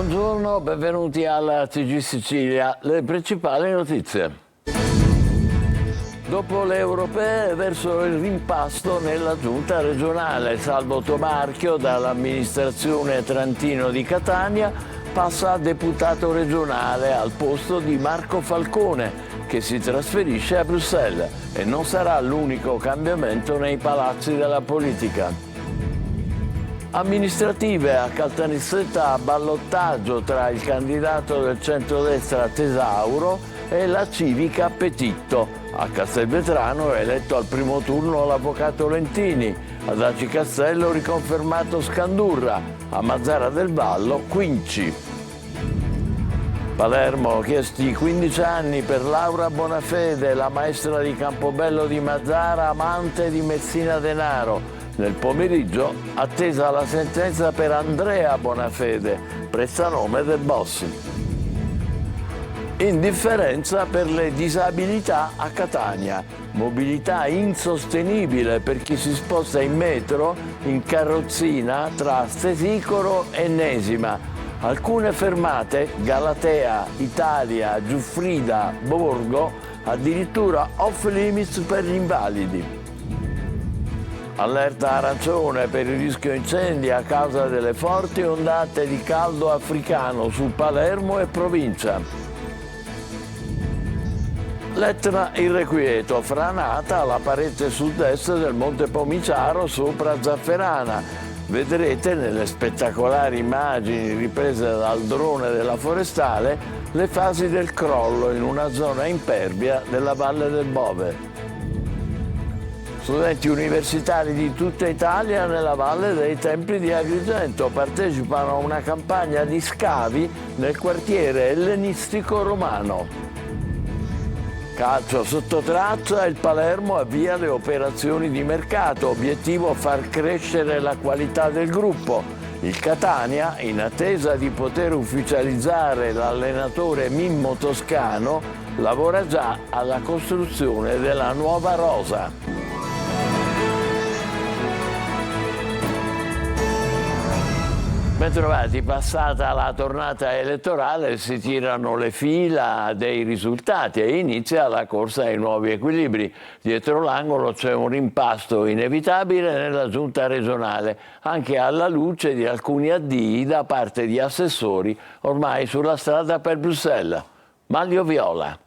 Buongiorno, benvenuti alla TG Sicilia. Le principali notizie. Dopo le europee verso il rimpasto nella giunta regionale, Salvo Tomarchio dall'amministrazione Trantino di Catania passa a deputato regionale al posto di Marco Falcone, che si trasferisce a Bruxelles e non sarà l'unico cambiamento nei palazzi della politica. Amministrative a Caltanissetta a ballottaggio tra il candidato del centrodestra Tesauro e la civica Petitto. A Castelvetrano è eletto al primo turno l'avvocato Lentini, ad Aci Castello riconfermato Scandurra, a Mazzara del Vallo Quinci. Palermo, chiesti 15 anni per Laura Bonafede, la maestra di Campobello di Mazzara, amante di Messina Denaro. Nel pomeriggio attesa la sentenza per Andrea Bonafede, prestanome del boss. Indifferenza per le disabilità a Catania. Mobilità insostenibile per chi si sposta in metro, in carrozzina tra Stesicoro e Nesima. Alcune fermate, Galatea, Italia, Giuffrida, Borgo, addirittura off limits per gli invalidi. Allerta arancione per il rischio incendi a causa delle forti ondate di caldo africano su Palermo e provincia. L'Etna irrequieto, franata la parete sud-est del Monte Pomiciaro sopra Zafferana. Vedrete nelle spettacolari immagini riprese dal drone della Forestale le fasi del crollo in una zona impervia della Valle del Bove. Studenti universitari di tutta Italia nella Valle dei Templi di Agrigento partecipano a una campagna di scavi nel quartiere ellenistico romano. Calcio sotto traccia, il Palermo avvia le operazioni di mercato, obiettivo far crescere la qualità del gruppo. Il Catania, in attesa di poter ufficializzare l'allenatore Mimmo Toscano, lavora già alla costruzione della nuova rosa. Bentrovati, passata la tornata elettorale si tirano le fila dei risultati e inizia la corsa ai nuovi equilibri. Dietro l'angolo c'è un rimpasto inevitabile nella giunta regionale, anche alla luce di alcuni addii da parte di assessori ormai sulla strada per Bruxelles. Maglio Viola.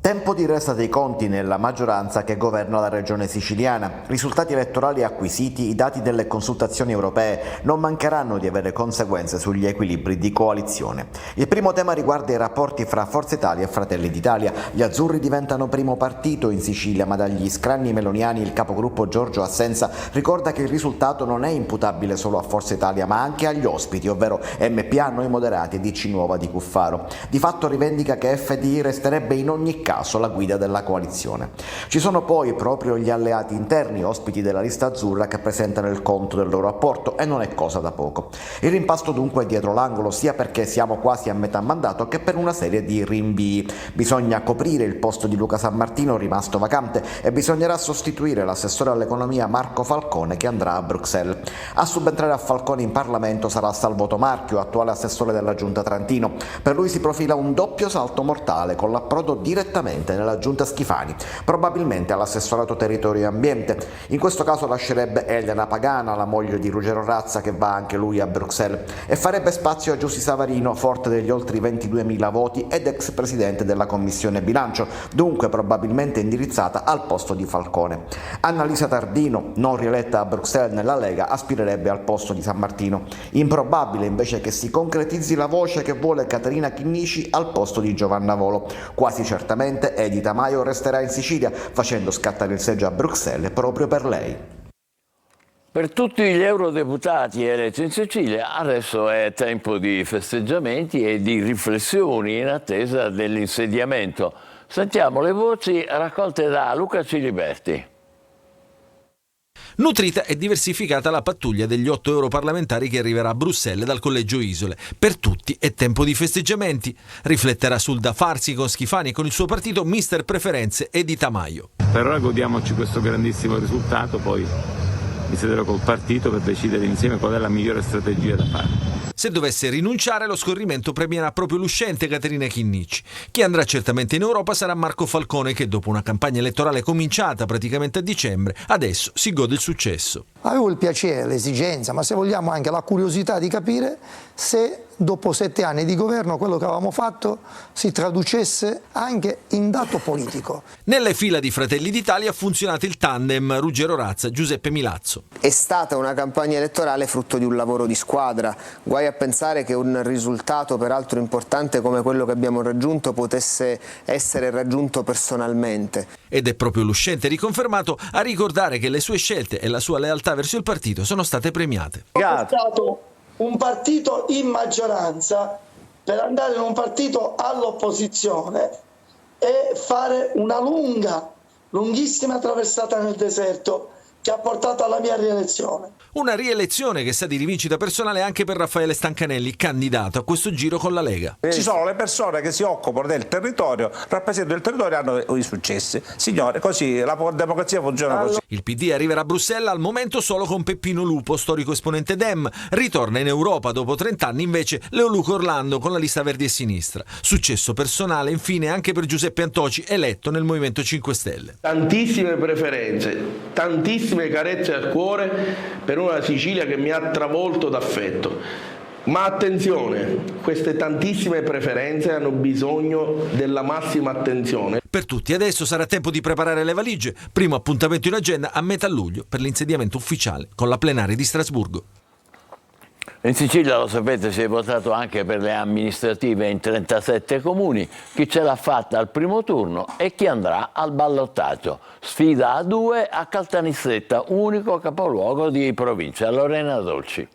Tempo di resa dei conti nella maggioranza che governa la regione siciliana. Risultati elettorali acquisiti, i dati delle consultazioni europee non mancheranno di avere conseguenze sugli equilibri di coalizione. Il primo tema riguarda i rapporti fra Forza Italia e Fratelli d'Italia. Gli azzurri diventano primo partito in Sicilia, ma dagli scranni meloniani il capogruppo Giorgio Assenza ricorda che il risultato non è imputabile solo a Forza Italia, ma anche agli ospiti, ovvero MPA, Noi Moderati e DC Nuova di Cuffaro. Di fatto rivendica che FDI resterebbe in ogni caso la guida della coalizione. Ci sono poi proprio gli alleati interni, ospiti della lista azzurra, che presentano il conto del loro apporto e non è cosa da poco. Il rimpasto dunque è dietro l'angolo, sia perché siamo quasi a metà mandato che per una serie di rinvii. Bisogna coprire il posto di Luca Sammartino rimasto vacante e bisognerà sostituire l'assessore all'economia Marco Falcone che andrà a Bruxelles. A subentrare a Falcone in Parlamento sarà Salvo Tomarchio, attuale assessore della Giunta Trantino. Per lui si profila un doppio salto mortale con l'approdo direttamente nella giunta Schifani, probabilmente all'assessorato territorio e ambiente. In questo caso lascerebbe Elena Pagana, la moglie di Ruggero Razza, che va anche lui a Bruxelles, e farebbe spazio a Giussi Savarino, forte degli oltre 22.000 voti ed ex presidente della commissione bilancio, dunque probabilmente indirizzata al posto di Falcone. Annalisa Tardino, non rieletta a Bruxelles nella Lega, aspirerebbe al posto di Sammartino. Improbabile invece che si concretizzi la voce che vuole Caterina Chinnici al posto di Giovanna Volo. Quasi certamente Edi Tamaio resterà in Sicilia, facendo scattare il seggio a Bruxelles proprio per lei. Per tutti gli eurodeputati eletti in Sicilia adesso è tempo di festeggiamenti e di riflessioni in attesa dell'insediamento. Sentiamo le voci raccolte da Luca Ciliberti. Nutrita e diversificata la pattuglia degli 8 europarlamentari che arriverà a Bruxelles dal Collegio Isole. Per tutti è tempo di festeggiamenti. Rifletterà sul da farsi con Schifani e con il suo partito mister preferenze Edi Tamaio. Per ora godiamoci questo grandissimo risultato, poi mi siederò col partito per decidere insieme qual è la migliore strategia da fare. Se dovesse rinunciare, lo scorrimento premierà proprio l'uscente Caterina Chinnicci. Chi andrà certamente in Europa sarà Marco Falcone, che dopo una campagna elettorale cominciata praticamente a dicembre, adesso si gode il successo. Avevo il piacere, l'esigenza, ma se vogliamo anche la curiosità di capire se dopo 7 anni di governo quello che avevamo fatto si traducesse anche in dato politico. Nelle fila di Fratelli d'Italia ha funzionato il tandem Ruggero Razza-Giuseppe Milazzo. È stata una campagna elettorale frutto di un lavoro di squadra, guai a pensare che un risultato peraltro importante come quello che abbiamo raggiunto potesse essere raggiunto personalmente. Ed è proprio l'uscente riconfermato a ricordare che le sue scelte e la sua lealtà verso il partito sono state premiate. Ho portato un partito in maggioranza per andare in un partito all'opposizione e fare una lunghissima traversata nel deserto che ha portato alla mia rielezione. Una rielezione che sa di rivincita personale anche per Raffaele Stancanelli, candidato a questo giro con la Lega. Ci sono le persone che si occupano del territorio, rappresentano il territorio e hanno i successi. Signore, così la democrazia funziona così. Il PD arriverà a Bruxelles al momento solo con Peppino Lupo, storico esponente Dem. Ritorna in Europa dopo 30 anni invece Leoluco Orlando con la lista Verdi e Sinistra. Successo personale infine anche per Giuseppe Antoci, eletto nel Movimento 5 Stelle. Tantissime preferenze, tantissime carezze al cuore per una Sicilia che mi ha travolto d'affetto. Ma attenzione, queste tantissime preferenze hanno bisogno della massima attenzione. Per tutti adesso sarà tempo di preparare le valigie. Primo appuntamento in agenda a metà luglio per l'insediamento ufficiale con la plenaria di Strasburgo. In Sicilia, lo sapete, si è votato anche per le amministrative in 37 comuni. Chi ce l'ha fatta al primo turno e chi andrà al ballottaggio. Sfida a 2 a Caltanissetta, unico capoluogo di provincia. Lorena Dolci.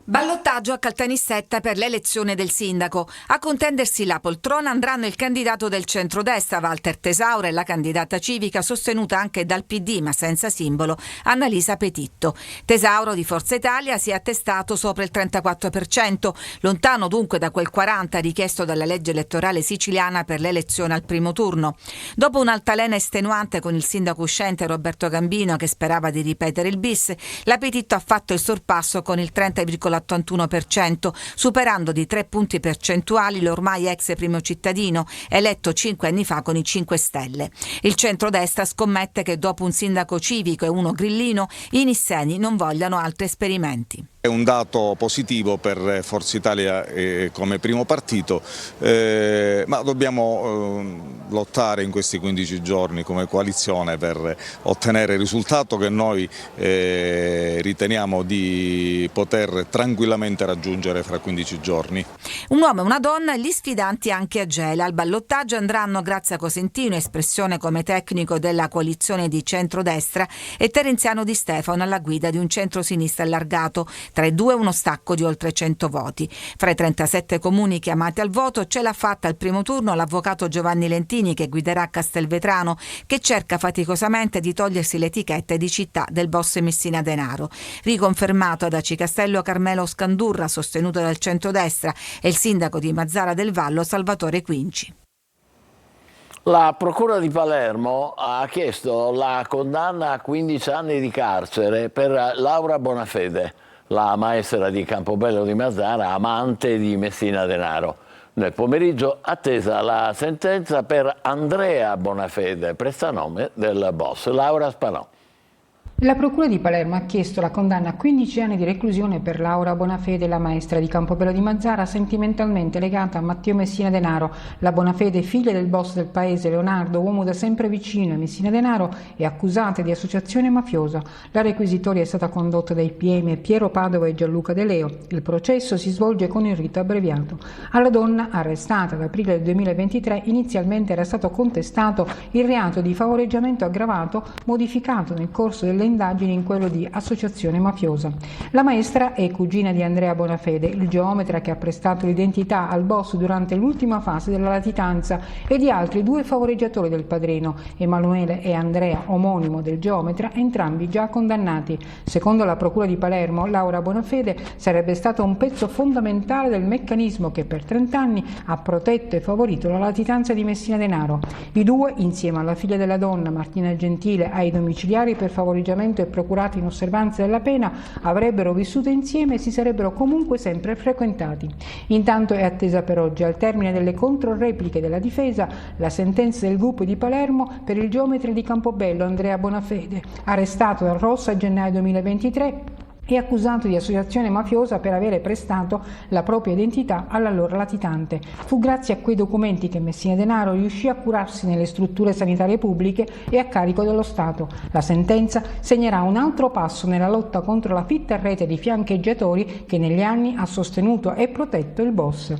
Ballottaggio a Caltanissetta per l'elezione del sindaco. A contendersi la poltrona andranno il candidato del centrodestra Walter Tesauro e la candidata civica sostenuta anche dal PD ma senza simbolo Annalisa Petitto. Tesauro di Forza Italia si è attestato sopra il 34%, lontano dunque da quel 40% richiesto dalla legge elettorale siciliana per l'elezione al primo turno. Dopo un'altalena estenuante con il sindaco uscente Roberto Gambino che sperava di ripetere il bis, la Petitto ha fatto il sorpasso con il 30,81%, superando di 3 punti percentuali l'ormai ex primo cittadino, eletto 5 anni fa con i 5 Stelle. Il centrodestra scommette che dopo un sindaco civico e uno grillino, i nisseni non vogliano altri esperimenti. È un dato positivo per Forza Italia come primo partito, ma dobbiamo lottare in questi 15 giorni come coalizione per ottenere il risultato che noi riteniamo di poter tranquillamente raggiungere fra 15 giorni. Un uomo e una donna, gli sfidanti anche a Gela. Al ballottaggio andranno Grazia Cosentino, espressione come tecnico della coalizione di centrodestra, e Terenziano Di Stefano alla guida di un centro-sinistra allargato. Tra i due uno stacco di oltre 100 voti. Fra i 37 comuni chiamati al voto ce l'ha fatta al primo turno l'avvocato Giovanni Lentini, che guiderà Castelvetrano, che cerca faticosamente di togliersi l'etichetta di città del boss Messina Denaro. Riconfermato ad Aci Castello Carmelo Scandurra, sostenuto dal centrodestra, e il sindaco di Mazzara del Vallo Salvatore Quinci. La Procura di Palermo ha chiesto la condanna a 15 anni di carcere per Laura Bonafede, la maestra di Campobello di Mazzara, amante di Messina Denaro. Nel pomeriggio attesa la sentenza per Andrea Bonafede, prestanome del boss. Laura Spanò. La Procura di Palermo ha chiesto la condanna a 15 anni di reclusione per Laura Bonafede, la maestra di Campobello di Mazzara, sentimentalmente legata a Matteo Messina Denaro. La Bonafede, figlia del boss del paese Leonardo, uomo da sempre vicino a Messina Denaro, è accusata di associazione mafiosa. La requisitoria è stata condotta dai PM Piero Padova e Gianluca De Leo. Il processo si svolge con il rito abbreviato. Alla donna, arrestata ad aprile del 2023, inizialmente era stato contestato il reato di favoreggiamento aggravato, modificato nel corso delle indagini in quello di associazione mafiosa. La maestra è cugina di Andrea Bonafede, il geometra che ha prestato l'identità al boss durante l'ultima fase della latitanza, e di altri 2 favoreggiatori del padrino, Emanuele e Andrea, omonimo del geometra, entrambi già condannati. Secondo la Procura di Palermo, Laura Bonafede sarebbe stata un pezzo fondamentale del meccanismo che per 30 anni ha protetto e favorito la latitanza di Messina Denaro. I 2, insieme alla figlia della donna, Martina Gentile, ai domiciliari per favoreggiamento spostamento e procurati in osservanza della pena avrebbero vissuto insieme e si sarebbero comunque sempre frequentati. Intanto è attesa per oggi, al termine delle controrepliche della difesa, la sentenza del GUP di Palermo per il geometra di Campobello Andrea Bonafede, arrestato dal Rosso a gennaio 2023 e accusato di associazione mafiosa per avere prestato la propria identità all'allora latitante. Fu grazie a quei documenti che Messina Denaro riuscì a curarsi nelle strutture sanitarie pubbliche e a carico dello Stato. La sentenza segnerà un altro passo nella lotta contro la fitta rete di fiancheggiatori che negli anni ha sostenuto e protetto il boss.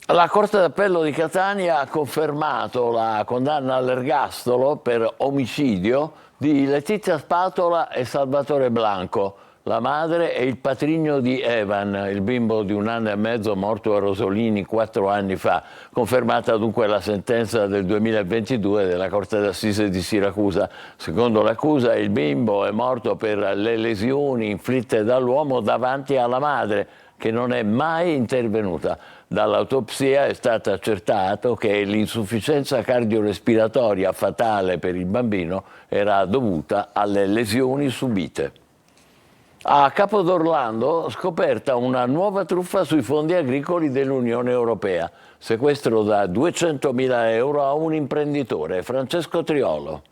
La Corte d'Appello di Catania ha confermato la condanna all'ergastolo per omicidio di Letizia Spatola e Salvatore Blanco, la madre e il patrigno di Evan, il bimbo di 1 anno e mezzo morto a Rosolini 4 anni fa. Confermata dunque la sentenza del 2022 della Corte d'Assise di Siracusa. Secondo l'accusa il bimbo è morto per le lesioni inflitte dall'uomo davanti alla madre, che non è mai intervenuta. Dall'autopsia è stato accertato che l'insufficienza cardiorespiratoria fatale per il bambino era dovuta alle lesioni subite. A Capodorlando scoperta una nuova truffa sui fondi agricoli dell'Unione Europea. Sequestro da 200.000 euro a un imprenditore, Francesco Triolo.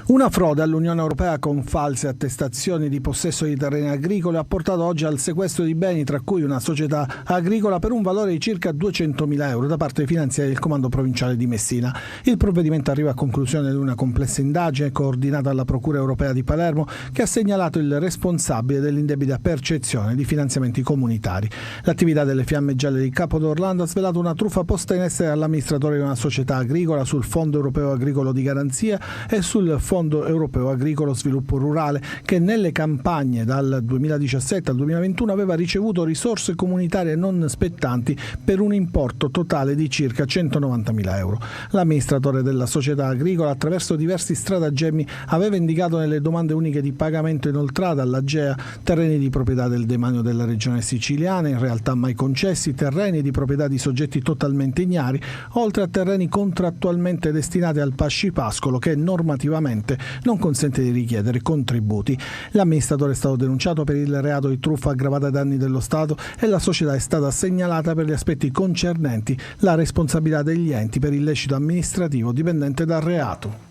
Una frode all'Unione Europea con false attestazioni di possesso di terreni agricoli ha portato oggi al sequestro di beni, tra cui una società agricola per un valore di circa 200.000 euro da parte dei finanziari del Comando Provinciale di Messina. Il provvedimento arriva a conclusione di una complessa indagine coordinata dalla Procura Europea di Palermo, che ha segnalato il responsabile dell'indebita percezione di finanziamenti comunitari. L'attività delle Fiamme Gialle di Capodorlando ha svelato una truffa posta in essere dall'amministratore di una società agricola sul Fondo Europeo Agricolo di Garanzia e sul Fondo Europeo Agricolo Sviluppo Rurale, che nelle campagne dal 2017 al 2021 aveva ricevuto risorse comunitarie non spettanti per un importo totale di circa 190.000 euro. L'amministratore della società agricola, attraverso diversi stratagemmi, aveva indicato nelle domande uniche di pagamento inoltrate all'AGEA terreni di proprietà del demanio della regione siciliana, in realtà mai concessi, terreni di proprietà di soggetti totalmente ignari, oltre a terreni contrattualmente destinati al pascipascolo che normativamente non consente di richiedere contributi. L'amministratore è stato denunciato per il reato di truffa aggravata ai danni dello Stato e la società è stata segnalata per gli aspetti concernenti la responsabilità degli enti per illecito amministrativo dipendente dal reato.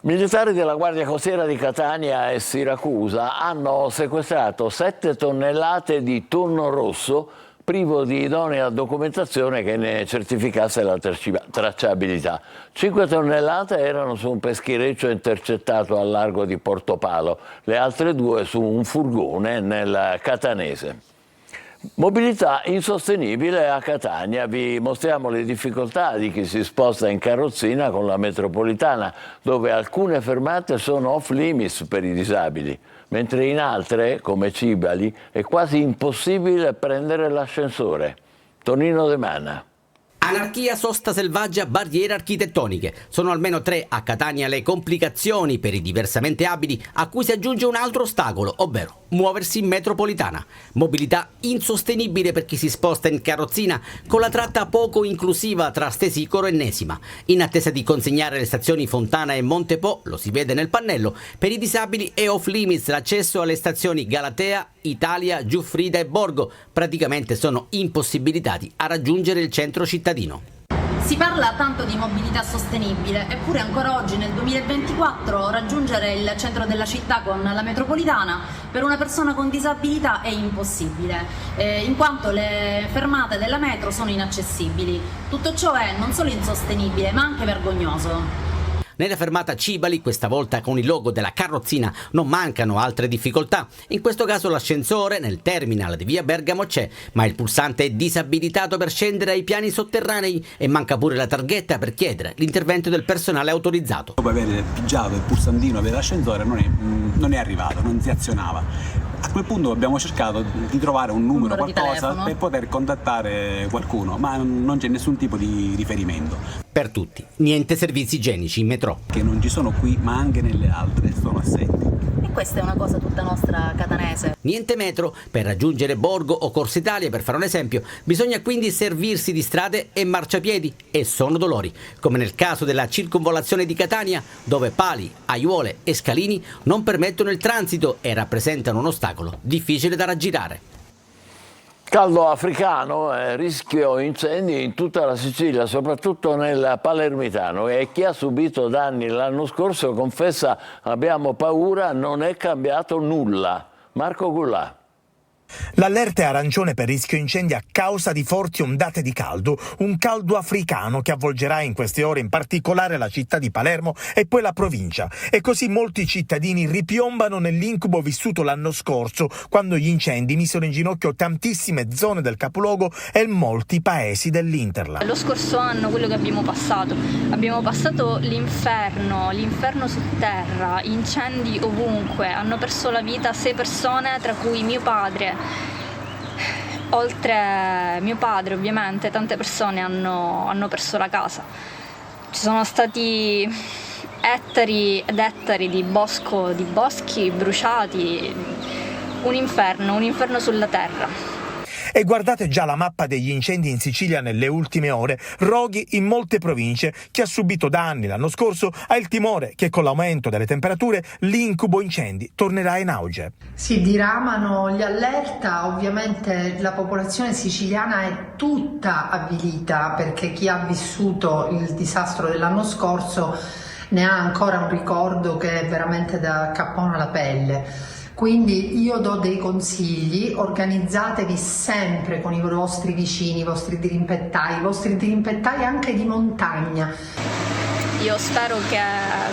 Militari della Guardia Costiera di Catania e Siracusa hanno sequestrato 7 tonnellate di tonno rosso privo di idonea documentazione che ne certificasse la tracciabilità. 5 tonnellate erano su un peschereccio intercettato al largo di Portopalo, le altre 2 su un furgone nel Catanese. Mobilità insostenibile a Catania. Vi mostriamo le difficoltà di chi si sposta in carrozzina con la metropolitana, dove alcune fermate sono off limits per i disabili, mentre in altre, come Cibali, è quasi impossibile prendere l'ascensore. Tonino De Mana. Anarchia, sosta selvaggia, barriere architettoniche. Sono almeno 3 a Catania le complicazioni per i diversamente abili, a cui si aggiunge un altro ostacolo, ovvero muoversi in metropolitana. Mobilità insostenibile per chi si sposta in carrozzina, con la tratta poco inclusiva tra Stesicoro e Nesima. In attesa di consegnare le stazioni Fontana e Montepo, lo si vede nel pannello, per i disabili è off limits l'accesso alle stazioni Galatea, Italia, Giuffrida e Borgo. Praticamente sono impossibilitati a raggiungere il centro cittadino. Si parla tanto di mobilità sostenibile, eppure ancora oggi nel 2024 raggiungere il centro della città con la metropolitana per una persona con disabilità è impossibile, in quanto le fermate della metro sono inaccessibili. Tutto ciò è non solo insostenibile ma anche vergognoso. Nella fermata Cibali, questa volta con il logo della carrozzina, non mancano altre difficoltà. In questo caso l'ascensore nel terminal di via Bergamo c'è, ma il pulsante è disabilitato per scendere ai piani sotterranei e manca pure la targhetta per chiedere l'intervento del personale autorizzato. Dopo aver pigiato il pulsantino per l'ascensore non è arrivato, non si azionava. A quel punto abbiamo cercato di trovare un numero qualcosa per poter contattare qualcuno, ma non c'è nessun tipo di riferimento. Per tutti, niente servizi igienici in metro. Che non ci sono qui, ma anche nelle altre sono assenti. E questa è una cosa tutta nostra catanese. Niente metro per raggiungere Borgo o Corsa Italia, per fare un esempio. Bisogna quindi servirsi di strade e marciapiedi, e sono dolori, come nel caso della circonvallazione di Catania, dove pali, aiuole e scalini non permettono il transito e rappresentano un ostacolo difficile da raggirare. Caldo africano, rischio incendi in tutta la Sicilia, soprattutto nel Palermitano, e chi ha subito danni l'anno scorso confessa: abbiamo paura, non è cambiato nulla. Marco Gullà. L'allerta è arancione per rischio incendi a causa di forti ondate di caldo, un caldo africano che avvolgerà in queste ore in particolare la città di Palermo e poi la provincia, e così molti cittadini ripiombano nell'incubo vissuto l'anno scorso, quando gli incendi misero in ginocchio tantissime zone del capoluogo e molti paesi dell'Interland. Lo scorso anno quello che abbiamo passato l'inferno sotterra, incendi ovunque, hanno perso la vita 6 persone, tra cui mio padre. Oltre mio padre, ovviamente, tante persone hanno perso la casa. Ci sono stati ettari ed ettari di boschi bruciati, un inferno sulla terra. E guardate già la mappa degli incendi in Sicilia nelle ultime ore, roghi in molte province. Chi ha subito danni l'anno scorso ha il timore che con l'aumento delle temperature l'incubo incendi tornerà in auge. Si diramano gli allerta, ovviamente la popolazione siciliana è tutta avvilita, perché chi ha vissuto il disastro dell'anno scorso ne ha ancora un ricordo che è veramente da cappone alla pelle. Quindi io do dei consigli: organizzatevi sempre con i vostri vicini, i vostri dirimpettai anche di montagna. Io spero che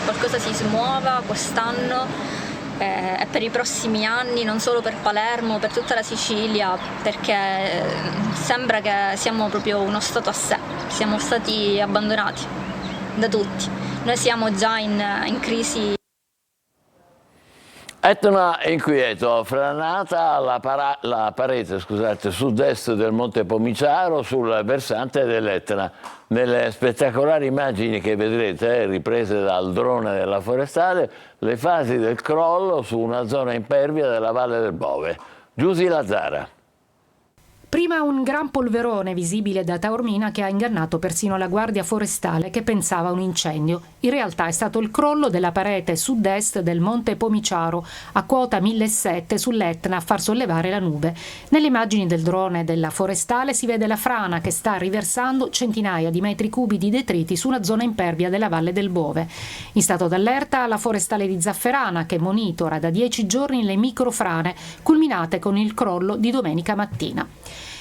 qualcosa si smuova quest'anno e per i prossimi anni, non solo per Palermo, per tutta la Sicilia, perché sembra che siamo proprio uno stato a sé, siamo stati abbandonati da tutti. Noi siamo già in crisi. Etna inquieto, franata la parete sud-est del Monte Pomiciaro sul versante dell'Etna. Nelle spettacolari immagini che vedrete, riprese dal drone della forestale, le fasi del crollo su una zona impervia della Valle del Bove. Giusy Lazzara. Prima un gran polverone visibile da Taormina che ha ingannato persino la Guardia Forestale, che pensava a un incendio. In realtà è stato il crollo della parete sud-est del Monte Pomiciaro, a quota 1700 sull'Etna, a far sollevare la nube. Nelle immagini del drone della Forestale si vede la frana che sta riversando centinaia di metri cubi di detriti su una zona impervia della Valle del Bove. In stato d'allerta la Forestale di Zafferana, che monitora da 10 giorni le microfrane, culminate con il crollo di domenica mattina.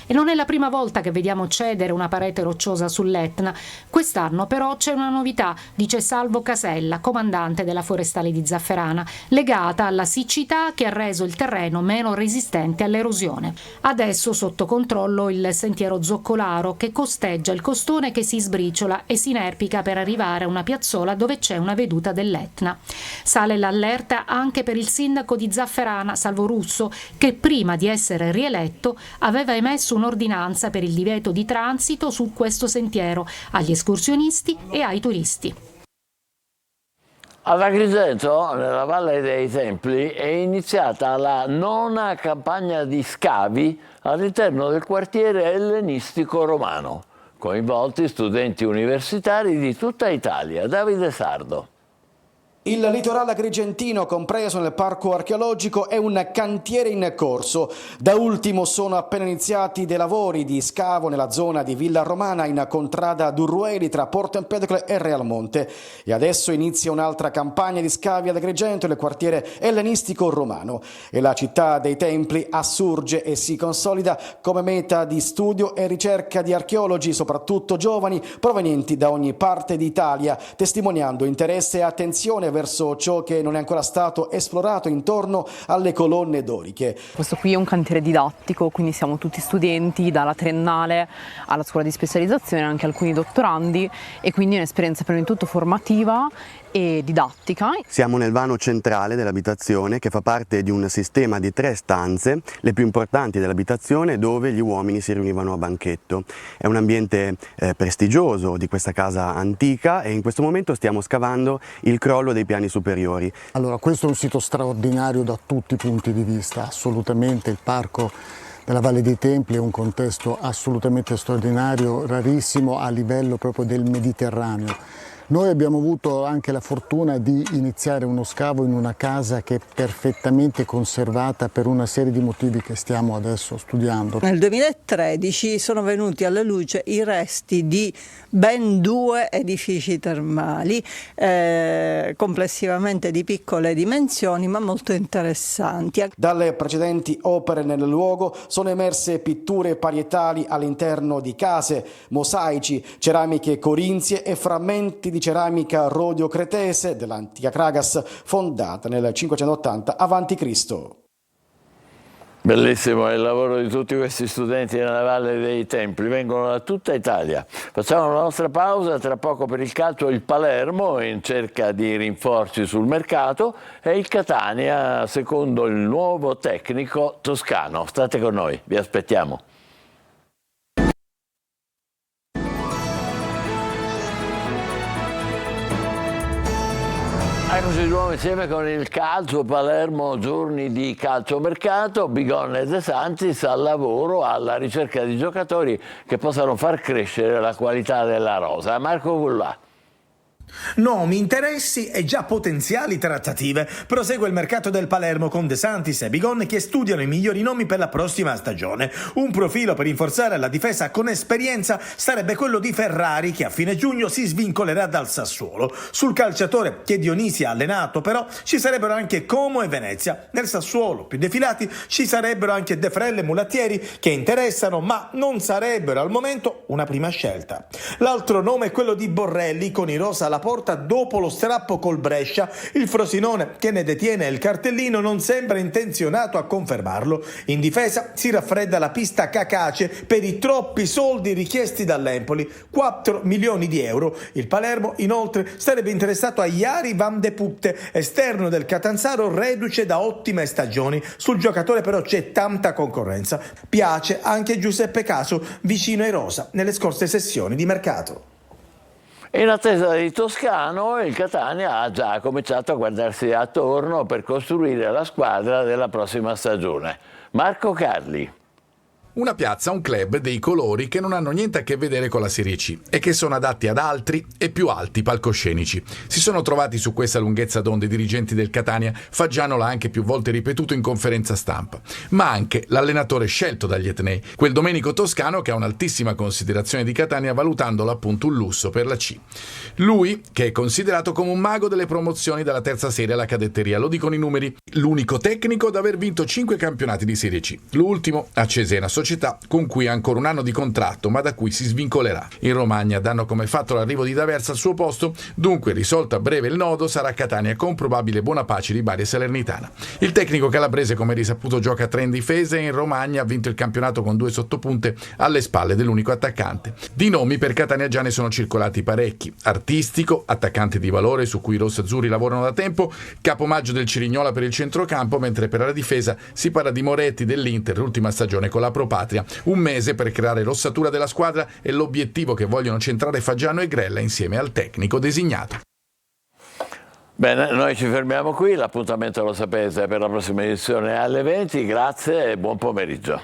E non è la prima volta che vediamo cedere una parete rocciosa sull'Etna. Quest'anno però c'è una novità, dice Salvo Casella, comandante della Forestale di Zafferana, legata alla siccità che ha reso il terreno meno resistente all'erosione. Adesso sotto controllo il sentiero zoccolaro, che costeggia il costone che si sbriciola e si inerpica per arrivare a una piazzola dove c'è una veduta dell'Etna. Sale l'allerta anche per il sindaco di Zafferana, Salvo Russo, che prima di essere rieletto aveva emesso un'ordinanza per il divieto di transito su questo sentiero agli escursionisti e ai turisti. Ad Agrigento, nella Valle dei Templi, è iniziata la 9ª campagna di scavi all'interno del quartiere ellenistico romano. Coinvolti studenti universitari di tutta Italia. Davide Sardo. Il litorale agrigentino, compreso nel parco archeologico, è un cantiere in corso. Da ultimo sono appena iniziati dei lavori di scavo nella zona di Villa Romana, in contrada Durrueli, tra Porto Empedocle e Realmonte. E adesso inizia un'altra campagna di scavi ad Agrigento, nel quartiere ellenistico romano. E la città dei Templi assurge e si consolida come meta di studio e ricerca di archeologi, soprattutto giovani, provenienti da ogni parte d'Italia, testimoniando interesse e attenzione verso ciò che non è ancora stato esplorato intorno alle colonne doriche. Questo qui è un cantiere didattico, quindi siamo tutti studenti dalla triennale alla scuola di specializzazione, anche alcuni dottorandi, e quindi è un'esperienza prima di tutto formativa e didattica. Siamo nel vano centrale dell'abitazione, che fa parte di un sistema di 3 stanze, le più importanti dell'abitazione, dove gli uomini si riunivano a banchetto. È un ambiente prestigioso di questa casa antica e in questo momento stiamo scavando il crollo dei piani superiori. Allora, questo è un sito straordinario da tutti i punti di vista, assolutamente. Il parco della Valle dei Templi è un contesto assolutamente straordinario, rarissimo a livello proprio del Mediterraneo. Noi abbiamo avuto anche la fortuna di iniziare uno scavo in una casa che è perfettamente conservata per una serie di motivi che stiamo adesso studiando. Nel 2013 sono venuti alla luce i resti di ben 2 edifici termali, complessivamente di piccole dimensioni ma molto interessanti. Dalle precedenti opere nel luogo sono emerse pitture parietali all'interno di case, mosaici, ceramiche corinzie e frammenti di ceramica rodio-cretese dell'antica Kragas, fondata nel 580 a.C. Bellissimo il lavoro di tutti questi studenti nella Valle dei Templi, vengono da tutta Italia. Facciamo la nostra pausa, tra poco per il calcio il Palermo in cerca di rinforzi sul mercato e il Catania secondo il nuovo tecnico toscano. State con noi, vi aspettiamo. Eccoci di nuovo insieme con il calcio, Palermo, giorni di calciomercato, Bigone e De Santis al lavoro, alla ricerca di giocatori che possano far crescere la qualità della rosa. Marco Gullà. Nomi, interessi e già potenziali trattative. Prosegue il mercato del Palermo con De Santis e Bigon che studiano i migliori nomi per la prossima stagione. Un profilo per rinforzare la difesa con esperienza sarebbe quello di Ferrari, che a fine giugno si svincolerà dal Sassuolo. Sul calciatore che Dionisi ha allenato però ci sarebbero anche Como e Venezia. Nel Sassuolo più defilati ci sarebbero anche De Frel e Mulattieri che interessano ma non sarebbero al momento una prima scelta. L'altro nome è quello di Borrelli con i rosa alla porta dopo lo strappo col Brescia. Il Frosinone, che ne detiene il cartellino, non sembra intenzionato a confermarlo. In difesa si raffredda la pista Cacace per i troppi soldi richiesti dall'Empoli, 4 milioni di euro. Il Palermo inoltre sarebbe interessato a Jari Van de Putte, esterno del Catanzaro reduce da ottime stagioni. Sul giocatore però c'è tanta concorrenza. Piace anche Giuseppe Caso, vicino ai rosa nelle scorse sessioni di mercato. In attesa di Toscano, il Catania ha già cominciato a guardarsi attorno per costruire la squadra della prossima stagione. Marco Carli. Una piazza, un club dei colori che non hanno niente a che vedere con la Serie C e che sono adatti ad altri e più alti palcoscenici. Si sono trovati su questa lunghezza d'onda i dirigenti del Catania, Faggiano l'ha anche più volte ripetuto in conferenza stampa, ma anche l'allenatore scelto dagli etnei, quel Domenico Toscano che ha un'altissima considerazione di Catania valutandolo appunto un lusso per la C. Lui, che è considerato come un mago delle promozioni dalla terza serie alla cadetteria, lo dicono i numeri, l'unico tecnico ad aver vinto 5 campionati di Serie C, l'ultimo a Cesena, società con cui ha ancora un anno di contratto ma da cui si svincolerà. In Romagna danno come fatto l'arrivo di D'Aversa al suo posto, dunque risolto a breve il nodo sarà Catania con probabile buona pace di Bari e Salernitana. Il tecnico calabrese, come risaputo, gioca 3 in difesa e in Romagna ha vinto il campionato con 2 sottopunte alle spalle dell'unico attaccante. Di nomi per Catania già ne sono circolati parecchi: Artistico, attaccante di valore su cui i rossazzurri lavorano da tempo, capomaggio del Cirignola per il centrocampo, mentre per la difesa si parla di Moretti dell'Inter, l'ultima stagione con la Pro Patria. Un mese per creare l'ossatura della squadra e l'obiettivo che vogliono centrare Faggiano e Grella insieme al tecnico designato. Bene, noi ci fermiamo qui, l'appuntamento lo sapete per la prossima edizione alle 20, grazie e buon pomeriggio.